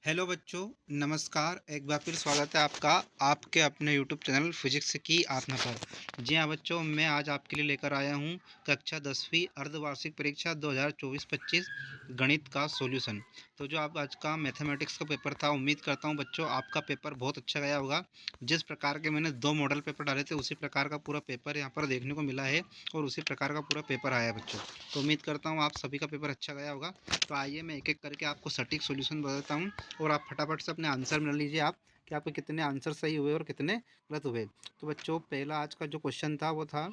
Hello बच्चों, नमस्कार। एक बार फिर स्वागत है आपका आपके अपने यूट्यूब चैनल फिजिक्स की आत्मा पर। जी हाँ बच्चों, मैं आज आपके लिए लेकर आया हूँ कक्षा 10वीं अर्धवार्षिक परीक्षा 2024-25 गणित का सॉल्यूशन। तो जो आप आज का मैथमेटिक्स का पेपर था, उम्मीद करता हूँ बच्चों आपका पेपर बहुत अच्छा गया होगा। जिस प्रकार के मैंने 2 मॉडल पेपर डाले थे, उसी प्रकार का पूरा पेपर यहाँ पर देखने को मिला है और उसी प्रकार का पूरा पेपर आया है बच्चों। तो उम्मीद करता हूँ आप सभी का पेपर अच्छा गया होगा। तो आइए मैं एक एक करके आपको सटीक सॉल्यूशन बताता हूँ और आप फटाफट से अपने आंसर मिला लीजिए आप कि आपके कितने आंसर सही हुए और कितने गलत हुए। तो बच्चों, पहला आज का जो क्वेश्चन था वो था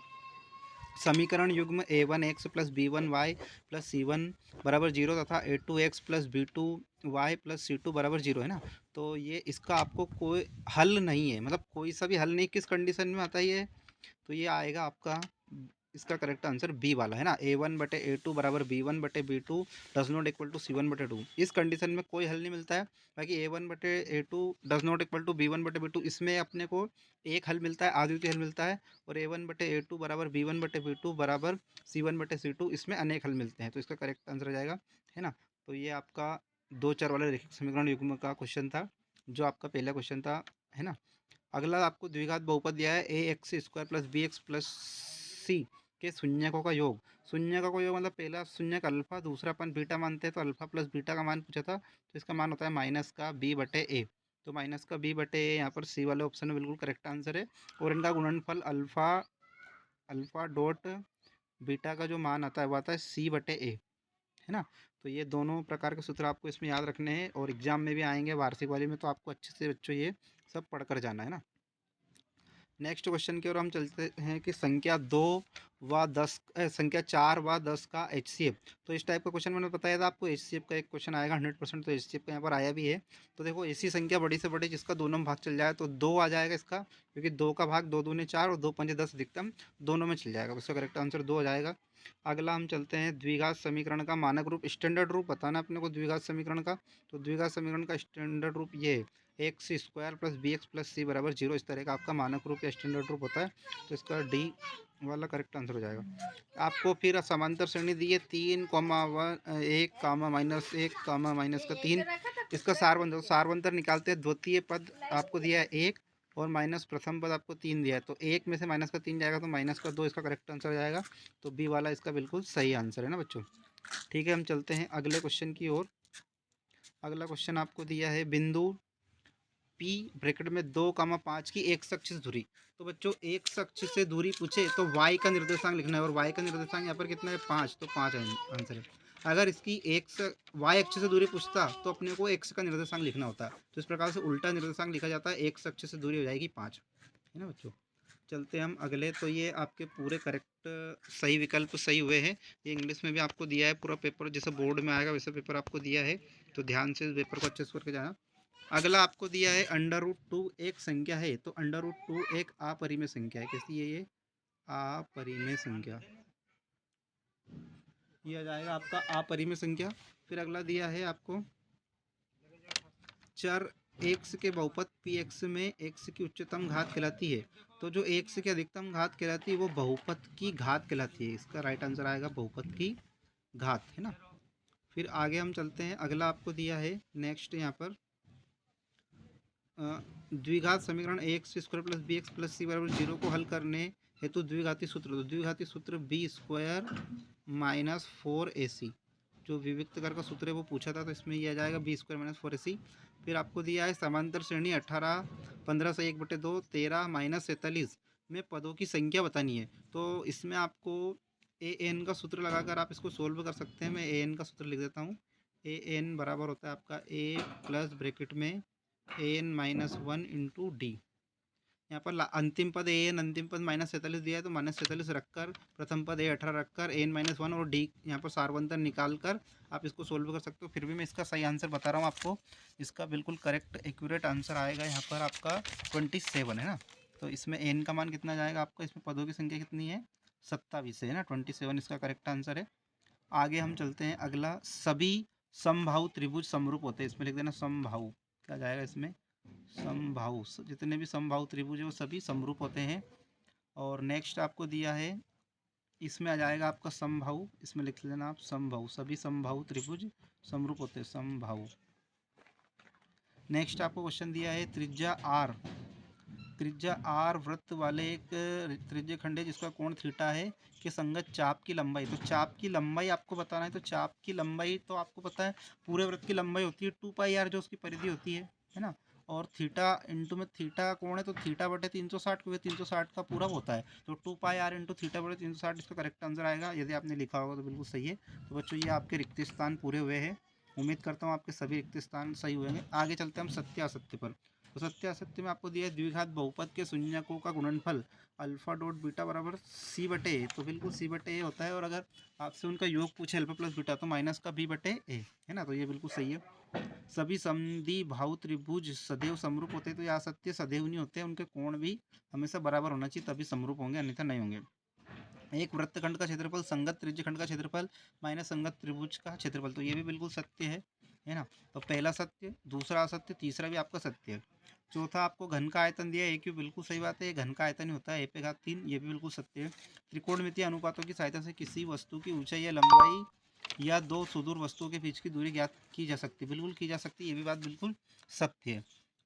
समीकरण युग्म a1x plus b1y plus c1 बराबर जीरो तथा a2x plus b2y plus c2 बराबर जीरो है ना। तो ये इसका आपको कोई हल नहीं है, मतलब कोई सा भी हल नहीं। किस कंडीशन में आता है ये? तो ये आएगा आपका, इसका करेक्ट आंसर बी वाला है ना। a1/a2 बराबर b1/b2 does not equal to c1/2। इस कंडीशन में कोई हल नहीं मिलता है। बाकी a1/a2 does not equal to b1/b2, इसमें अपने को एक हल मिलता है, अद्वितीय हल मिलता है। और a1/a2 बराबर b1/b2 बराबर c1/c2, इसमें अनेक हल मिलते हैं। तो इसका करेक्ट आंसर हो जाएगा, है ना। तो ये आपका दो चर वाले रैखिक समीकरण युग्म का क्वेश्चन था, जो आपका पहला क्वेश्चन था, है ना। अगला आपको द्विघात बहुपद दिया है ax² plus bx plus C के शून्यकों का योग। शून्यकों का योग मतलब पहला शून्यक अल्फा, दूसरा अपन बीटा मानते हैं, तो अल्फा प्लस बीटा का मान पूछा था, तो इसका मान होता है माइनस का b/a। तो माइनस का b/a यहाँ पर सी वाले ऑप्शन में बिल्कुल करेक्ट आंसर है। और इनका गुणनफल अल्फा अल्फा डॉट बीटा का जो मान आता है वो आता है c/a, है ना। तो ये दोनों प्रकार के सूत्र आपको इसमें याद रखने हैं और एग्जाम में भी आएंगे वार्षिक वाले में, तो आपको अच्छे से बच्चों ये सब पढ़कर जाना है ना। नेक्स्ट क्वेश्चन की ओर हम चलते हैं कि संख्या 4 व 10 का HCF। तो इस टाइप का क्वेश्चन मैंने बताया था आपको, HCF का एक क्वेश्चन आएगा 100%। तो HCF का यहाँ पर आया भी है। तो देखो, ऐसी संख्या बड़ी से बड़ी जिसका दोनों में भाग चल जाए तो 2 आ जाएगा इसका, क्योंकि 2 का भाग 2 दूनी 4 और 2 पंजे 10 अधिकतम दोनों में चल जाएगा। उसका करेक्ट आंसर 2 आ जाएगा। अगला हम चलते हैं द्विघात समीकरण का मानक रूप, स्टैंडर्ड रूप बताना अपने को द्विघात समीकरण का। तो द्विघात समीकरण का स्टैंडर्ड रूप ये है x² प्लस bx प्लस सी बराबर जीरो। इस तरह का आपका मानक रूप या स्टैंडर्ड रूप होता है। तो इसका डी वाला करेक्ट आंसर हो जाएगा। आपको फिर समांतर श्रेणी दी है 3, 1 (-1 इसका सारवंतर निकालते हैं। द्वितीय पद आपको दिया है 1 और माइनस प्रथम पद आपको 3 दिया है। तो 1 में से माइनस का 3 जाएगा तो माइनस का 2 इसका करेक्ट आंसर हो जाएगा। तो बी वाला इसका बिल्कुल सही आंसर है ना बच्चों। ठीक है, हम चलते हैं अगले क्वेश्चन की ओर। अगला क्वेश्चन आपको दिया है बिंदु P ब्रैकेट में 2, 5 की एक अक्ष से दूरी। तो बच्चों, एक अक्ष से दूरी पूछे तो y का निर्देशांक लिखना है, और y का निर्देशांक यहाँ पर कितना है 5, तो 5 आंसर है। अगर इसकी y अक्ष से दूरी पूछता तो अपने को x का निर्देशांक लिखना होता। तो इस प्रकार से उल्टा निर्देशांक लिखा जाता है, एक अक्ष से दूरी हो जाएगी 5, है ना बच्चों। चलते हैं हम अगले। तो ये आपके पूरे करेक्ट सही विकल्प सही हुए हैं। ये इंग्लिश में भी आपको दिया है पूरा पेपर, जैसे बोर्ड में आएगा वैसे पेपर आपको दिया है। तो ध्यान से इस पेपर को अच्छे से करके जाना। अगला आपको दिया है √2 एक संख्या है। तो √2 एक अपरिमेय संख्या है। कैसी है ये? अपरिमेय संख्या। ये आ जाएगा आपका अपरिमेय संख्या। फिर अगला दिया है आपको चर x के बहुपद px में x की उच्चतम घात कहलाती है। तो जो x की अधिकतम घात कहलाती है वो बहुपद की घात कहलाती है। इसका राइट आंसर आएगा बहुपद की घात, है ना। फिर आगे हम चलते हैं। अगला आपको दिया है नेक्स्ट यहाँ पर द्विघात समीकरण ax² प्लस bx प्लस सी बराबर जीरो को हल करने हेतु द्विघाती सूत्र। तो द्विघाती सूत्र b² माइनस 4ac, जो विविक्त कर का सूत्र है वो पूछा था, तो इसमें ये आ जाएगा b² माइनस 4ac। फिर आपको दिया है समांतर श्रेणी 18 15 से 1/2 13 माइनस 47 में पदों की संख्या बतानी है। तो इसमें आपको an का सूत्र लगाकर आप इसको सोल्व कर सकते हैं। मैं an का सूत्र लिख देता हूँ। an बराबर होता है आपका a प्लस ब्रैकेट में an-1 इंटू डी। यहाँ पर अंतिम पद an, अंतिम पद -47 दिया है, तो -47 रखकर प्रथम पद a18 रखकर an-1 और डी यहाँ पर सारवंतर निकाल कर आप इसको सोल्व कर सकते हो। फिर भी मैं इसका सही आंसर बता रहा हूँ आपको। इसका बिल्कुल करेक्ट एक्यूरेट आंसर आएगा यहाँ पर आपका 27 है ना। तो इसमें n का मान कितना जाएगा आपका, इसमें पदों की संख्या कितनी है 27 है ना। 27 इसका करेक्ट आंसर है। आगे हम चलते हैं। अगला सभी समबाहु त्रिभुज समरूप होते हैं। इसमें लिख देना समबाहु, क्या जाएगा इसमें समबाहु। जितने भी समबाहु त्रिभुज है वो सभी समरूप होते हैं। और नेक्स्ट आपको दिया है, इसमें आ जाएगा आपका समबाहु। इसमें लिख लेना आप समबाहु, सभी समबाहु त्रिभुज समरूप होते हैं समबाहु। नेक्स्ट आपको क्वेश्चन दिया है त्रिज्या आर वृत्त वाले एक त्रिज्य खंड है जिसका कोण थीटा है कि संगत चाप की लंबाई। तो चाप की लंबाई आपको बताना है। तो चाप की लंबाई तो आपको पता है पूरे वृत्त की लंबाई होती है 2 पाई आर, जो उसकी परिधि होती है ना। और थीटा इंटू में थीटा कोण है तो थीटा बटे 360, क्योंकि 360 का पूरा होता है। तो 2 पाई आर इंटू थीटा बटे 360 इसका करेक्ट आंसर आएगा। यदि आपने लिखा होगा तो बिल्कुल सही है। तो बच्चों ये आपके रिक्त स्थान पूरे हुए हैं। उम्मीद करता हूँ आपके सभी रिक्त स्थान सही हुए हैं। आगे चलते हैं हम सत्य असत्य पर। तो सत्य असत्य में आपको दिया है द्विघात बहुपद के शून्यकों का गुणनफल अल्फा डॉट बीटा बराबर सी बटे ए। तो बिल्कुल सी बटे ए होता है। और अगर आपसे उनका योग पूछे अल्फा प्लस बीटा तो माइनस का बी बटे ए है ना। तो ये बिल्कुल सही है। सभी समद्वि बाहु त्रिभुज सदैव समरूप होते हैं। तो ये असत्य, सदैव नहीं होते, उनके कोण भी हमेशा बराबर होना चाहिए तभी समरूप होंगे, अन्यथा नहीं होंगे। एक वृत्तखंड का क्षेत्रफल संगत त्रिज्यखंड का क्षेत्रफल माइनस संगत त्रिभुज का क्षेत्रफल। तो ये भी बिल्कुल सत्य है ना। तो पहला सत्य, दूसरा असत्य, तीसरा भी आपका सत्य है। चौथा आपको घन का आयतन दिया है, क्यों बिल्कुल सही बात है, ये घन का आयतन ही होता है a/3। ये भी बिल्कुल सत्य है। त्रिकोणमितीय अनुपातों की सहायता से किसी वस्तु की ऊंचाई या लंबाई या दो सुदूर वस्तुओं के बीच की दूरी ज्ञात की जा सकती है। बिल्कुल की जा सकती है, ये भी बात बिल्कुल सत्य है।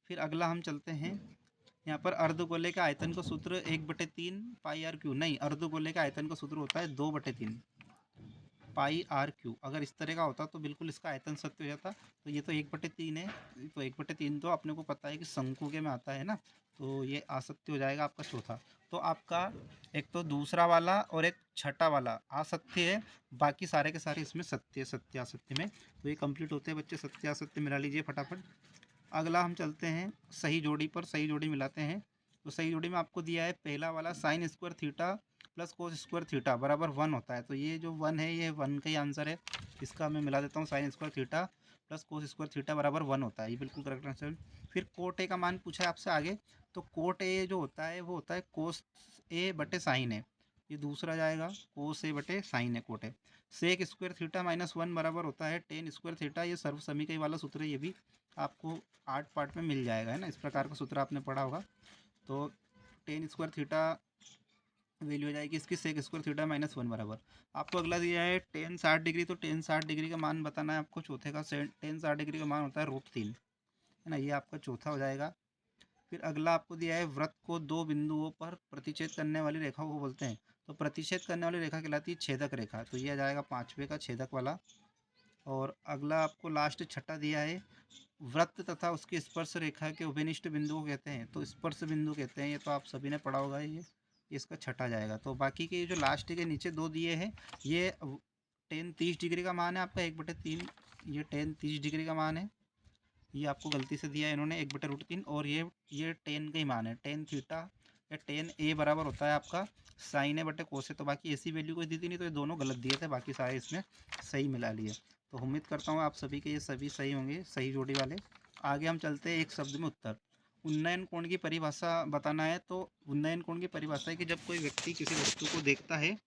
फिर अगला हम चलते हैं यहाँ पर अर्धगोले के आयतन का सूत्र 1/3 पाई आर क्यू। नहीं, अर्धगोले के आयतन का सूत्र होता है 2/3 पाई आर क्यू। अगर इस तरह का होता तो बिल्कुल इसका आयतन सत्य हो जाता। तो ये तो 1/3 है। तो 1/3 तो अपने को पता है कि शंकु के में आता है ना। तो ये असत्य हो जाएगा आपका चौथा। तो आपका एक तो दूसरा वाला और एक छठा वाला असत्य है, बाकी सारे के सारे इसमें सत्य, सत्य असत्य में। तो ये कंप्लीट होते हैं बच्चे, सत्य असत्य मिला लीजिए फटाफट। अगला हम चलते हैं सही जोड़ी पर। सही जोड़ी मिलाते हैं। तो सही जोड़ी में आपको दिया है पहला वाला sine square theta plus cos square theta बराबर 1 होता है। तो ये जो 1 है ये 1 का ही आंसर है। इसका मैं मिला देता हूँ, sine square theta plus cos square theta बराबर 1 होता है। ये बिल्कुल करेक्ट आंसर। फिर कोट ए का मान पूछा है आपसे आगे। तो कोट ए जो होता है वो होता है कोस ए बटे साइन है। ये दूसरा जाएगा कोस ए बटे साइन है cot A. Sec square theta -1 बराबर होता है टेन स्क्वायर थीटा। ये सर्व समीकरण वाला सूत्र है। ये भी आपको 8 पार्ट में मिल जाएगा, है ना। इस प्रकार का सूत्र आपने पढ़ा होगा। तो टेन स्क्वायर थीटा वैल्यू हो जाएगी इसकी सेक स्क्वायर थीटा -1 बराबर। आपको अगला दिया है टेन 60 डिग्री। तो टेन 60 डिग्री का मान बताना है आपको चौथे का। टेन 60 डिग्री का मान होता है √3, है ना। ये आपका चौथा हो जाएगा। फिर अगला आपको दिया है वृत्त को दो बिंदुओं पर प्रतिच्छेद करने वाली रेखा को बोलते हैं। तो प्रतिच्छेद करने वाली रेखा कहलाती है छेदक रेखा। तो ये आ जाएगा पाँचवें का छेदक वाला। और अगला आपको लास्ट छठा दिया है वृत्त तथा उसकी स्पर्श रेखा के उभयनिष्ठ बिंदु को कहते हैं। तो स्पर्श बिंदु कहते हैं। ये तो आप सभी ने पढ़ा होगा। ये इसका छठा जाएगा। तो बाकी के जो लास्ट के नीचे दो दिए हैं ये टेन 30 डिग्री का मान है आपका 1/3। ये टेन 30 डिग्री का मान है। ये आपको गलती से दिया है इन्होंने 1/√3। और ये टेन का ही मान है टेन थीटा या टेन ए बराबर होता है आपका साइन ए बटे कोस है। तो बाकी ऐसी वैल्यू कोई दी थी नहीं, तो ये दोनों गलत दिए थे, बाकी सारे इसमें सही मिला लिए। तो उम्मीद करता हूँ आप सभी के ये सभी सही होंगे, सही जोड़ी वाले। आगे हम चलते हैं एक शब्द में उत्तर। उन्नयन कोण की परिभाषा बताना है। तो उन्नयन कोण की परिभाषा है कि जब कोई व्यक्ति किसी वस्तु को देखता है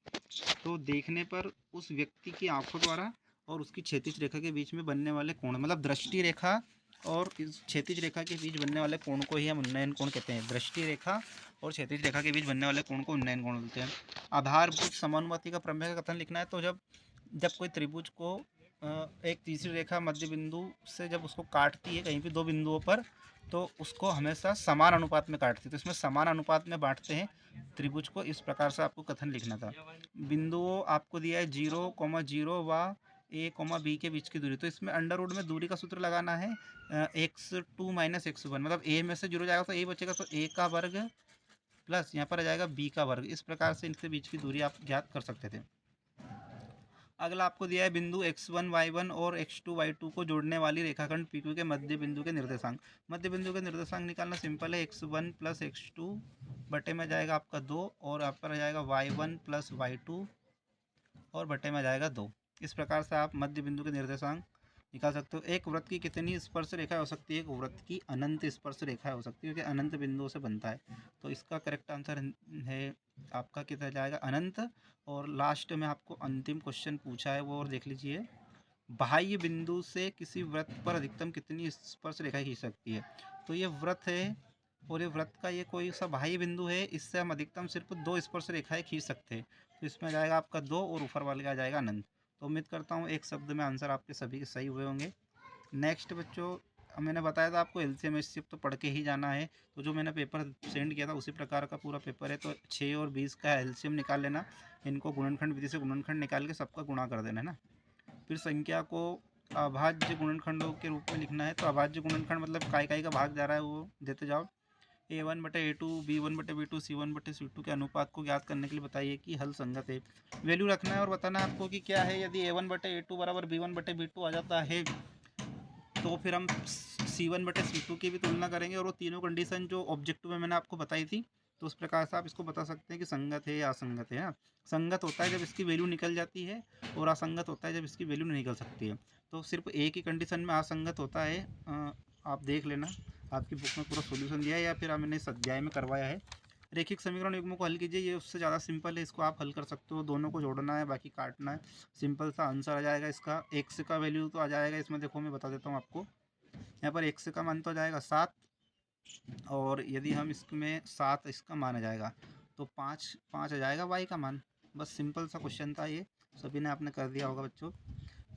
तो देखने पर उस व्यक्ति की आंखों द्वारा और उसकी क्षैतिज रेखा के बीच में बनने वाले कोण, मतलब दृष्टि रेखा और इस क्षैतिज रेखा के बीच बनने वाले कोण को ही हम उन्नयन कोण कहते हैं। दृष्टि रेखा और क्षैतिज रेखा के बीच बनने वाले कोण को उन्नयन कोण बोलते हैं। आधारभूत समानुपाती का प्रमेय का कथन लिखना है। तो जब जब कोई त्रिभुज को एक तीसरी रेखा मध्य बिंदु से जब उसको काटती है कहीं भी दो बिंदुओं पर, तो उसको हमेशा समान अनुपात में काटती है। तो इसमें समान अनुपात में बांटते हैं त्रिभुज को। इस प्रकार से आपको कथन लिखना था। बिंदुओं आपको दिया है 0,0 व a,b के बीच की दूरी। तो इसमें अंडर रूट में दूरी का सूत्र लगाना है x2 - x1। मतलब a में से 0 जाएगा तो a बचेगा, तो a का वर्ग प्लस यहाँ पर आ जाएगा b का वर्ग। इस प्रकार से इनके बीच की दूरी आप ज्ञात कर सकते थे। अगला आपको दिया है बिंदु x1 y1 और x2 y2 को जोड़ने वाली रेखाखंड PQ के मध्य बिंदु के निर्देशांक। मध्य बिंदु के निर्देशांक निकालना सिंपल है। x1 + x2 बटे में जाएगा आपका 2 और यहाँ पर आ जाएगा y1 + y2 और बटे में जाएगा 2। इस प्रकार से आप मध्य बिंदु के निर्देशांक निकाल सकते हो। एक वृत्त की कितनी स्पर्श रेखा हो सकती है? एक वृत्त की अनंत स्पर्श रेखा हो सकती है, क्योंकि अनंत बिंदुओं से बनता है। तो इसका करेक्ट आंसर है आपका कितना जाएगा? अनंत। और लास्ट में आपको अंतिम क्वेश्चन पूछा है वो और देख लीजिए। बाह्य बिंदु से किसी वृत्त पर अधिकतम कितनी स्पर्श रेखा खींच सकती है? तो ये वृत्त है और ये वृत्त का ये कोई सा बाह्य बिंदु है, इससे हम अधिकतम सिर्फ 2 स्पर्श रेखाएं खींच सकते हैं। तो इसमें जाएगा आपका 2 और ऊपर वाले का जाएगा अनंत। तो उम्मीद करता हूँ एक शब्द में आंसर आपके सभी के सही हुए होंगे। नेक्स्ट बच्चों मैंने बताया था आपको एलसीएम एचसीएफ तो पढ़ के ही जाना है। तो जो मैंने पेपर सेंड किया था उसी प्रकार का पूरा पेपर है। तो 6 और 20 का एलसीएम निकाल लेना, इनको गुणनखंड विधि से गुणनखंड निकाल के सबका गुणा कर देना है ना। फिर संख्या को अभाज्य गुणनखंडों के रूप में लिखना है। तो अभाज्य गुणनखंड मतलब काय का भाग जा रहा है वो देते जाओ। A1/A2, B1/B2, C1/C2 के अनुपात को ज्ञात करने के लिए बताइए कि हल संगत है। वैल्यू रखना है और बताना है आपको कि क्या है। यदि A1/A2 बराबर B1/B2 आ जाता है तो फिर हम C1/C2 की भी तुलना करेंगे और वो तीनों कंडीशन जो ऑब्जेक्टिव में मैंने आपको बताई थी, तो उस प्रकार से आप इसको बता सकते हैं कि संगत है या असंगत है ना। संगत होता है जब इसकी वैल्यू निकल जाती है और असंगत होता है जब इसकी वैल्यू नहीं निकल सकती है। तो सिर्फ एक ही कंडीशन में असंगत होता है। आप देख लेना, आपकी बुक में पूरा सोल्यूशन दिया है या फिर मैंने इस अध्याय में करवाया है। रैखिक समीकरण युग्मों को हल कीजिए, ये उससे ज़्यादा सिंपल है, इसको आप हल कर सकते हो। दोनों को जोड़ना है, बाकी काटना है, सिंपल सा आंसर आ जाएगा इसका। एक्स का वैल्यू तो आ जाएगा इसमें, देखो मैं बता देता हूँ आपको। यहाँ पर एक्स का मान तो आ जाएगा 7, और यदि हम इसमें 7 इसका मान आ जाएगा तो 5 5 आ जाएगा वाई का मान। बस सिंपल सा क्वेश्चन था ये, सभी ने आपने कर दिया होगा बच्चों।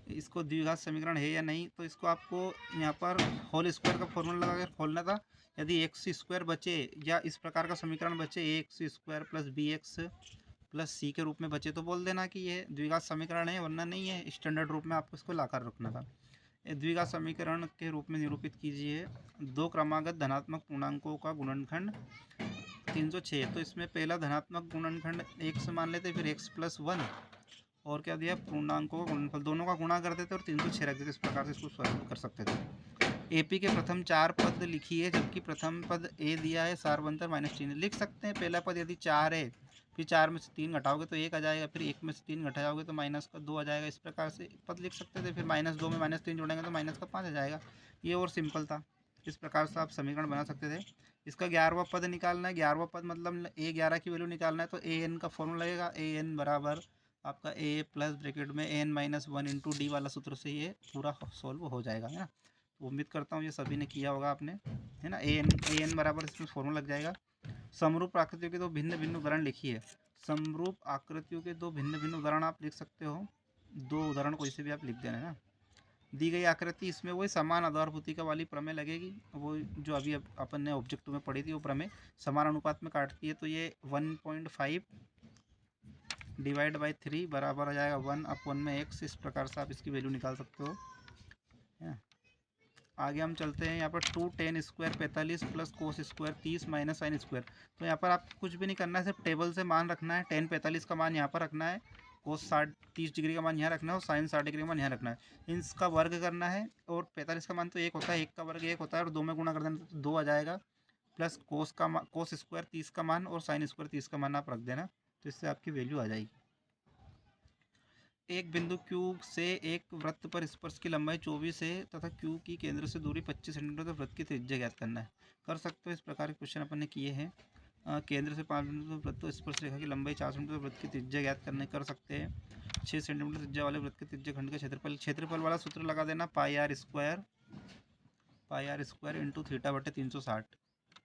इसको द्विघात समीकरण है या नहीं, तो इसको आपको यहाँ पर होल स्क्वायर का फॉर्मूला लगा कर खोलना था। यदि एक्स स्क्वायर बचे या इस प्रकार का समीकरण बचे, A x square plus B x plus C के रूप में बचे, तो बोल देना कि ये द्विघात समीकरण है, वरना नहीं है। स्टैंडर्ड रूप में आपको इसको लाकर रखना था। द्विघात समीकरण के रूप में निरूपित कीजिए दो क्रमागत धनात्मक पूर्णांकों का गुणनखंड 306। तो इसमें पहला धनात्मक गुणनखंड x मान लेते, फिर x प्लस 1 और क्या दिया, पूर्णांकों का गुणनफल, दोनों का गुणा कर देते और 306 रख देते। इस प्रकार से इसको सॉल्व कर सकते थे। एपी के प्रथम 4 पद लिखिए, जबकि प्रथम पद ए दिया है सारवंतर -3 लिख सकते हैं। पहला पद यदि 4 है, फिर 4 में से 3 घटाओगे तो 1 आ जाएगा, फिर 1 में से 3 घटाओगे तो माइनस का 2 आ जाएगा। इस प्रकार से पद लिख सकते थे। फिर -2 में -3 जोड़ेंगे तो माइनस का 5 आ जाएगा। ये और सिंपल था। इस प्रकार से आप समीकरण बना सकते थे। इसका 11वां पद निकालना है। 11वां पद मतलब A11 की वैल्यू निकालना है। तो AN का फॉर्मूला लगेगा, AN बराबर आपका A प्लस ब्रैकेट में AN-1 इंटू डी वाला सूत्र से ये पूरा सॉल्व हो जाएगा, है ना। तो उम्मीद करता हूँ ये सभी ने किया होगा आपने, है ना। AN बराबर इसमें फॉर्मूला लग जाएगा। समरूप आकृतियों के दो भिन्न भिन्न उदाहरण लिखिए। समरूप आकृतियों के दो भिन्न भिन्न उदाहरण आप लिख सकते हो। दो उदाहरण कोई से भी आप लिख देना, है ना। दी गई आकृति, इसमें वही समान आधारभूतिका वाली प्रमेय लगेगी, वो जो अभी अपन ने ऑब्जेक्टिव में पढ़ी थी वो प्रमेय समान अनुपात में काटती है। तो ये 1.5 डिवाइड बाई 3 बराबर आ जाएगा 1/में x। इस प्रकार से आप इसकी वैल्यू निकाल सकते हो, है ना। आगे हम चलते हैं। यहाँ पर 2 tan square 45 plus cos square 30 minus sine square. तो यहाँ पर आप कुछ भी नहीं करना है, सिर्फ टेबल से मान रखना है। tan 45 का मान यहाँ पर रखना है, कोस 30 डिग्री का मान यहाँ रखना है और साइन 60 डिग्री का मान यहाँ रखना है। इसका वर्ग करना है और 45 का मान तो 1 होता है, 1 का वर्ग 1 होता है और 2 में गुणा कर देना तो 2 आ जाएगा। प्लस कोस स्क्वायर 30 का मान और साइन स्क्वायर 30 का मान आप रख देना, तो इससे आपकी वैल्यू आ जाएगी। एक बिंदु Q से एक वृत्त पर स्पर्श की लंबाई 24 है तथा Q की केंद्र से दूरी 25 सेंटीमीटर, तो वृत्त की त्रिज्या ज्ञात करना है। कर सकते हो, इस प्रकार के क्वेश्चन अपन ने किए हैं। केंद्र से 5 बिंदु वृत्त तो स्पर्श रेखा की लंबाई 4 सेंटीमीटर, वृत्त की त्रिज्या ज्ञात करने कर सकते हैं। 6 सेंटीमीटर त्रिज्या वाले वृत्त के त्रिज्या खंड का क्षेत्रफल वाला सूत्र लगा देना, पाई आर स्क्वायर इंटू θ/360।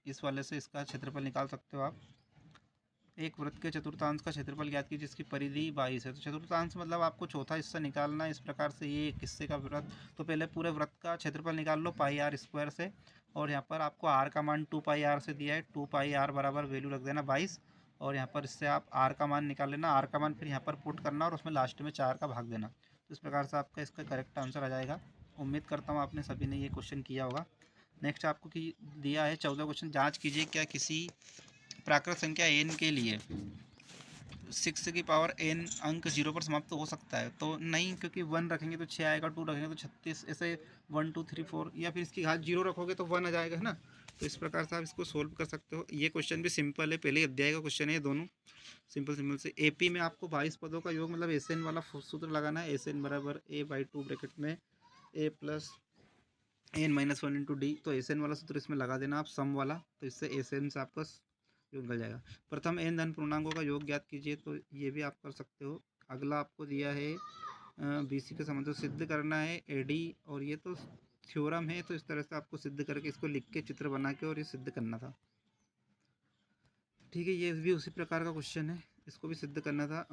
इस वाले से इसका क्षेत्रफल निकाल सकते हो आप। एक वृत्त के चतुर्थांश का क्षेत्रफल ज्ञात कीजिए जिसकी परिधि 22 है। तो चतुर्थांश मतलब आपको चौथा हिस्सा निकालना है। इस प्रकार से ये एक हिस्से का वृत्त, तो पहले पूरे वृत्त का क्षेत्रफल निकाल लो पाई आर स्क्वायर से, और यहाँ पर आपको आर का मान 2 पाई आर से दिया है। 2 पाई आर बराबर वैल्यू रख देना 22, और यहाँ पर इससे आप आर का मान निकाल लेना। आर का मान फिर यहाँ पर पुट करना और उसमें लास्ट में 4 का भाग देना। तो इस प्रकार से आपका इसका करेक्ट आंसर आ जाएगा। उम्मीद करता हूँ आपने सभी ने ये क्वेश्चन किया होगा। नेक्स्ट आपको दिया है 14 क्वेश्चन। जाँच कीजिए क्या किसी प्राकृत संख्या n के लिए 6 की पावर n अंक 0 पर समाप्त हो सकता है। तो नहीं, क्योंकि 1 रखेंगे तो 6 आएगा, 2 रखेंगे तो 36, ऐसे 1 2 3 4, या फिर इसकी घात 0 रखोगे तो 1 आ जाएगा, है ना। तो इस प्रकार से आप इसको सोल्व कर सकते हो। ये क्वेश्चन भी सिंपल है, पहले अध्याय का क्वेश्चन है ये दोनों, सिंपल से। एपी में आपको 22 पदों का योग मतलब एस एन वाला सूत्र लगाना है। एस एन बराबर a/2 ब्रैकेट में a plus n-1 into D. तो एस एन वाला सूत्र इसमें लगा देना आप, सम वाला, तो इससे एस एन से आपका योग निकल जाएगा। प्रथम n धन पूर्णांकों का योग ज्ञात कीजिए, तो ये भी आप कर सकते हो। अगला आपको दिया है BC का संबंध सिद्ध करना है AD, और ये तो थ्योरम है, तो इस तरह से आपको सिद्ध करके इसको लिख के चित्र बना के और ये सिद्ध करना था। ठीक है, ये भी उसी प्रकार का क्वेश्चन है, इसको भी सिद्ध करना था।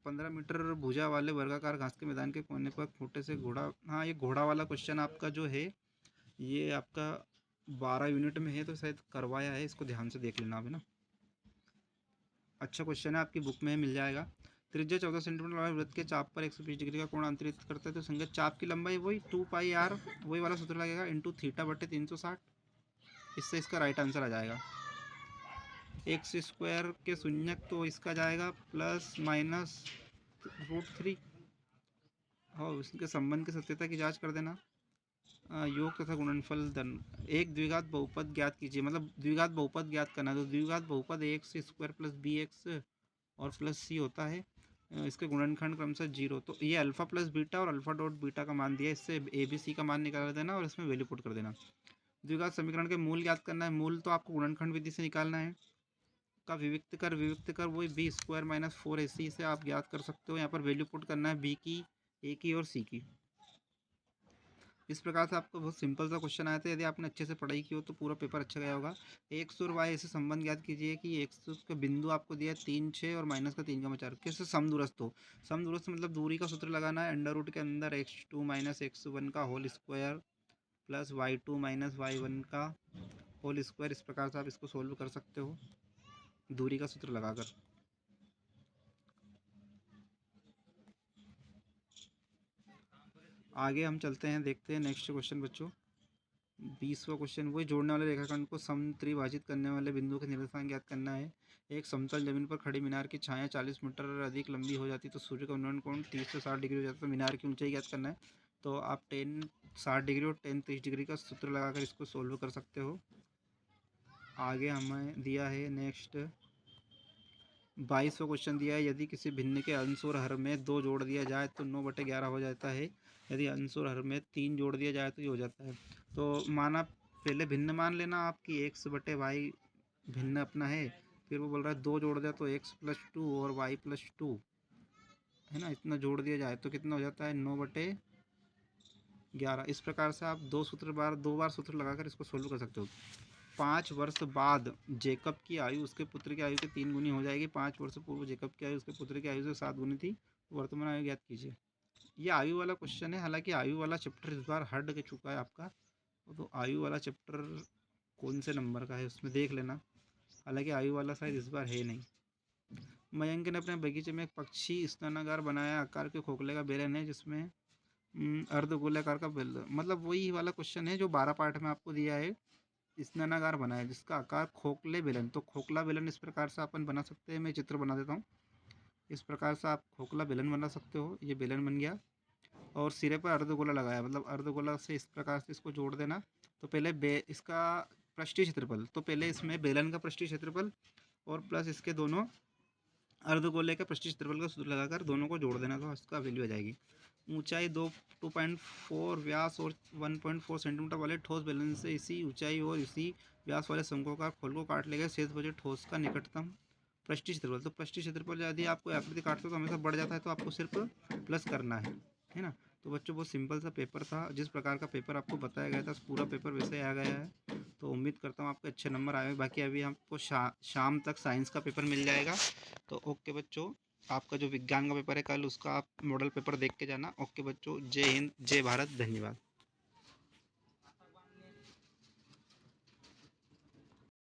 15 मीटर भुजा वाले वर्गाकार घास के मैदान के कोने पर छोटे से घोड़ा, हाँ ये घोड़ा वाला क्वेश्चन आपका जो है ये आपका 12 यूनिट में है तो शायद करवाया है, इसको ध्यान से देख लेना आप, है ना। अच्छा क्वेश्चन है, आपकी बुक में मिल जाएगा। त्रिज्या 14 सेंटीमीटर वाले वृत्त के चाप पर 120 डिग्री का कोण अंतरित करता है तो संगत चाप की लंबाई वही 2 पाई r वही वाला सूत्र लगेगा इंटू थीटा बटे 360। इससे इसका राइट आंसर आ जाएगा। एक्स स्क्वायर के शून्यक तो इसका जाएगा प्लस माइनस √3। और इसके संबंध की सत्यता की जांच कर देना। योग तथा गुणनफल धन एक द्विघात बहुपद ज्ञात कीजिए, मतलब द्विघात बहुपद ज्ञात करना। तो द्विघात बहुपद X square plus B X और प्लस सी होता है। इसके गुणनखंड क्रमशः 0। तो ये अल्फा प्लस बीटा और अल्फा डॉट बीटा का मान दिया, इससे ए बी सी का मान निकाल देना और इसमें वैल्यू पुट कर देना। द्विघात समीकरण के मूल ज्ञात करना है। मूल तो आपको गुणनखंड विधि से निकालना है। का विविक्त कर वही बी स्क्वायर माइनस 4ac से आप ज्ञात कर सकते हो। यहाँ पर वैल्यू पुट करना है बी की, ए की और सी की। इस प्रकार से आपको बहुत सिंपल सा क्वेश्चन आया था। यदि आपने अच्छे से पढ़ाई की हो तो पूरा पेपर अच्छा गया होगा। एक्स और वाई ऐसे संबंध ज्ञात कीजिए कि एक्स का बिंदु आपको दिया 3, 6 और माइनस का 3 का 4 किससे समदूरस्थ हो। समदूरस्थ मतलब दूरी का सूत्र लगाना है। अंडर रूट के अंदर x2 माइनस x1 का whole square plus y2 minus y1 का होल स्क्वायर। इस प्रकार से आप इसको सोल्व कर सकते हो दूरी का सूत्र लगाकर। आगे हम चलते हैं, देखते हैं नेक्स्ट क्वेश्चन बच्चों। 20वां क्वेश्चन, वही जोड़ने वाले रेखाखंड को समत्रिभाजित करने वाले बिंदु के निर्देशांक ज्ञात करना है। एक समतल जमीन पर खड़ी मीनार की छाया 40 मीटर अधिक लंबी हो जाती तो सूर्य का उन्नयन कोण 30 से 60 डिग्री हो जाता। तो मीनार की ऊंचाई ज्ञात करना है। तो आप 10 60 डिग्री और 10 30 डिग्री का सूत्र लगाकर इसको सोल्व कर सकते हो। आगे हमें दिया है नेक्स्ट 22वां क्वेश्चन दिया है। यदि किसी भिन्न के अंश और हर में 2 जोड़ दिया जाए तो 9/11 हो जाता है। यदि अंश और हर में 3 जोड़ दिया जाए तो ये हो जाता है। तो माना पहले भिन्न मान लेना आपकी x/y भिन्न अपना है। फिर वो बोल रहा है 2 जोड़ दिया तो x+2 और y+2, है ना। इतना जोड़ दिया जाए तो कितना हो जाता है 9/11। इस प्रकार से आप दो बार सूत्र लगाकर इसको सोल्व कर सकते हो। 5 वर्ष बाद जेकब की आयु उसके पुत्र की आयु के 3 गुनी हो जाएगी। 5 वर्ष पूर्व जेकब की आयु उसके पुत्र की आयु से 7 गुनी थी। वर्तमान आयु ज्ञात कीजिए। ये आयु वाला क्वेश्चन है। हालांकि आयु वाला चैप्टर इस बार हट के चुका है आपका। तो आयु वाला चैप्टर कौन से नंबर का है उसमें देख लेना। हालांकि आयु वाला शायद इस बार है नहीं। मयंक ने अपने बगीचे में एक पक्षी स्नानागार बनाया। आकार के खोखले का बेलन है जिसमें अर्धगोलाकार का बेलन, मतलब वही वाला क्वेश्चन है जो 12 पार्ट में आपको दिया है। स्नानागार बनाया जिसका आकार खोखले बेलन। तो खोखला बेलन इस प्रकार से अपन बना सकते हैं। मैं चित्र बना देता हूँ। इस प्रकार से आप खोखला बेलन बना सकते हो। ये बेलन बन गया और सिरे पर अर्धगोला लगाया, मतलब अर्धगोला से इस प्रकार से इसको जोड़ देना। तो पहले इसका पृष्ठीय क्षेत्रफल, तो पहले इसमें बेलन का पृष्ठीय क्षेत्रफल और प्लस इसके दोनों अर्धगोले के पृष्ठीय क्षेत्रफल का सूत्र लगाकर दोनों को जोड़ देना। तो इसका वैल्यू आ जाएगी। ऊंचाई 2.4 व्यास और 1.4 सेंटीमीटर वाले ठोस बेलन से इसी ऊंचाई और इसी व्यास वाले शंकुआकार खोल को काट लेगा। शेष बचे ठोस का निकटतम पृष्ठीय क्षेत्रफल। तो पृष्ठीय क्षेत्रफल यदि आपको आकृति काटते हो तो हमेशा बढ़ जाता है, तो आपको सिर्फ प्लस करना है ना। तो बच्चों बहुत सिंपल सा पेपर था। जिस प्रकार का पेपर आपको बताया गया था पूरा पेपर वैसे आ गया है। तो उम्मीद करता हूँ आपके अच्छे नंबर आए। बाकी अभी आपको शाम तक साइंस का पेपर मिल जाएगा। तो ओके बच्चों, आपका जो विज्ञान का पेपर है कल, उसका आप मॉडल पेपर देख के जाना। ओके बच्चों, जय हिंद, जय भारत, धन्यवाद।